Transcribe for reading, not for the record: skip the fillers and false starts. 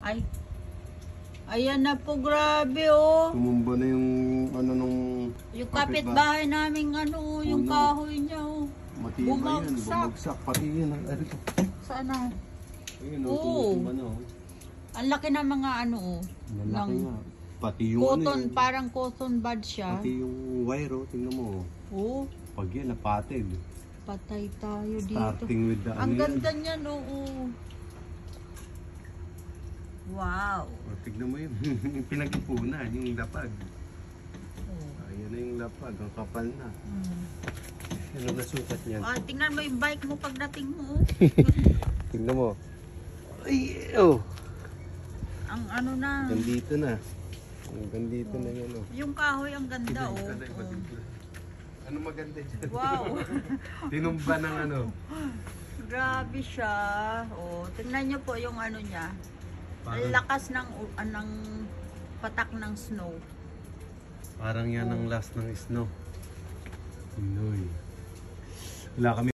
Ay. Ayan na po, grabe oh. Tumumba na yung ano nung... Yung kapitbahay naming ano, yung kahoy niya oh. Matibay yan, bumagsak. Pati yun. Sana? Ayun oh, tumumba na oh. Ang laki ng mga ano oh. Malaki nga. Pati yung cotton, ano, parang cotton bud siya. pati yung wire oh, tingnan mo. Oh. Pag yan, napatid. Patay tayo dito. Starting with the Ang ano ganda niyan oo. Wow. Oh, tignan mo yun. Yung pinag-ipunan, yung lapag. Ayan na yung lapag, ang kapal na. Ano nasukat niyan? Ah, tingnan mo yung bike mo pagdating mo. Tignan mo. Ay, oh. Ang ano na. Gandito na. Gandito na yan oh. Yung kahoy ang ganda oh. Ano maganda dyan? Wow. Tinumba ng ano. Grabe siya. Oh, tingnan niyo po yung ano niya. Ang lakas ng patak ng snow. Parang yan ang last ng snow. Pinoy. Wala kami